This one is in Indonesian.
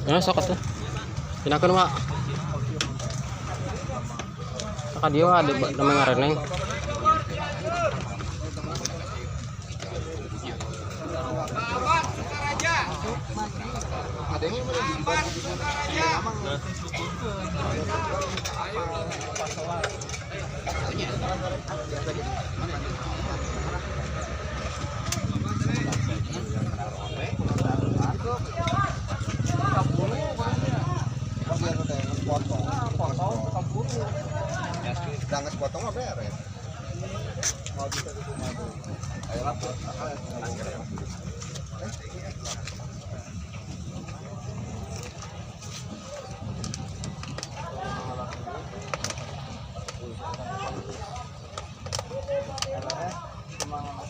Nah, sok atuh. Pinakeun wa. Saka dia ada nama ngareneng. Jangan sepotong apa ya? Mau bisa ayo lapor. Semangat